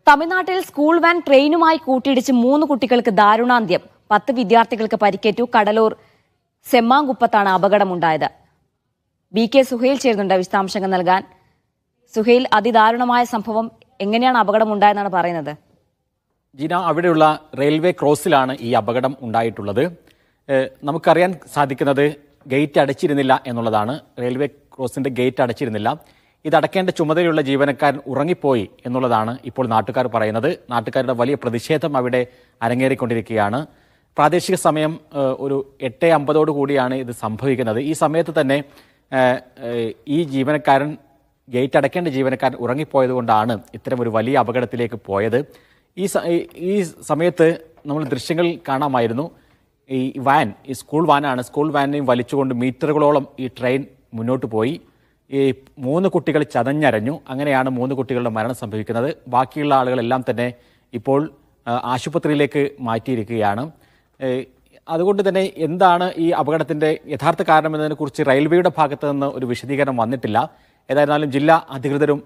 തമിഴ്നാട്ടിൽ school van ട്രെയിനുമായി കൂട്ടിയിടിച്ച് 3 കുട്ടികൾക്ക് ദാരുണാന്ത്യം. 10 വിദ്യാർത്ഥികൾക്ക് പരിക്കേറ്റു. കടലൂർ സെമ്മാങ്കുപ്പത്താണ് അപകടമുണ്ടായത്. BK സുഹൈൽ ചേരുന്നുണ്ട് വിശദാംശങ്ങൾ നൽകാൻ. സുഹൈൽ, അതിദാരുണമായ സംഭവം, എങ്ങനെയാണ് അപകടമുണ്ടായെന്നാണ് പറയുന്നത്? ജീന, അവിടെയുള്ള റെയിൽവേ ക്രോസിലാണ് ഈ അപകടം ഉണ്ടായിട്ടുള്ളത്. നമുക്കറിയാൻ സാധിക്കുന്നത് ഗേറ്റ് അടച്ചിരുന്നില്ല എന്നുള്ളതാണ്. Railway ക്രോസിന്റെ gate അടച്ചിരുന്നില്ല. ഇതടക്കേണ്ട ചുമതലയുള്ള ജീവനക്കാരൻ ഉറങ്ങിപ്പോയി എന്നുള്ളതാണ് ഇപ്പോൾ നാട്ടുകാർ പറയുന്നത്. നാട്ടുകാരുടെ വലിയ പ്രതിഷേധം അവിടെ അരങ്ങേറിക്കൊണ്ടിരിക്കുകയാണ്. പ്രാദേശിക സമയം ഒരു 8:50 കൂടിയാണ് ഇത് സംഭവിക്കുന്നത്. ഈ സമയത്ത് തന്നെ ഈ ജീവനക്കാരൻ, ഗേറ്റ് അടയ്ക്കേണ്ട ജീവനക്കാരൻ ഉറങ്ങിപ്പോയത് കൊണ്ടാണ് ഇത്തരം ഒരു വലിയ അപകടത്തിലേക്ക് പോയത്. ഈ സമയത്ത് നമ്മൾ ദൃശ്യങ്ങൾ കാണാമായിരുന്നു. ഈ സ്കൂൾ വാനാണ്. സ്കൂൾ വാനിനെയും വലിച്ചുകൊണ്ട് മീറ്ററുകളോളം ഈ ട്രെയിൻ മുന്നോട്ട് പോയി. ഈ 3 കുട്ടികൾ ചതഞ്ഞരഞ്ഞു. അങ്ങനെയാണ് 3 കുട്ടികളുടെ മരണം സംഭവിക്കുന്നത്. ബാക്കിയുള്ള ആളുകളെല്ലാം തന്നെ ഇപ്പോൾ ആശുപത്രിയിലേക്ക് മാറ്റിയിരിക്കുകയാണ്. അതുകൊണ്ട് തന്നെ എന്താണ് ഈ അപകടത്തിന്റെ യഥാർത്ഥ കാരണമെന്നതിനെ കുറിച്ച് റെയിൽവേയുടെ ഭാഗത്ത് നിന്ന് ഒരു വിശദീകരണം വന്നിട്ടില്ല. ഏതായിരുന്നാലും ജില്ലാ അധികൃതരും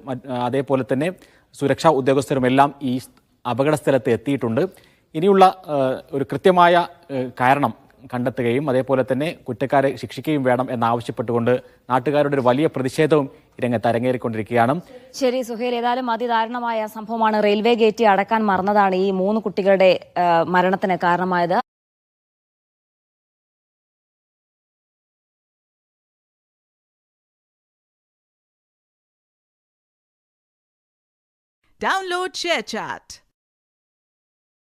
അതേപോലെ തന്നെ സുരക്ഷാ ഉദ്യോഗസ്ഥരുമെല്ലാം ഈ അപകട സ്ഥലത്ത് എത്തിയിട്ടുണ്ട്. ഇനിയുള്ള ഒരു കൃത്യമായ കാരണം കണ്ടെത്തുകയും അതേപോലെ തന്നെ കുറ്റക്കാരെ ശിക്ഷിക്കുകയും വേണം എന്നാവശ്യപ്പെട്ടുകൊണ്ട് നാട്ടുകാരുടെ ഒരു വലിയ പ്രതിഷേധവും രംഗത്ത് അരങ്ങേറിക്കൊണ്ടിരിക്കുകയാണ്. ശരി സുഹൈൽ, ഏതായാലും അതിദാരുണമായ സംഭവമാണ്. റെയിൽവേ ഗേറ്റ് അടക്കാൻ മറന്നതാണ് ഈ 3 കുട്ടികളുടെ മരണത്തിന് കാരണമായത്. Download ShareChat.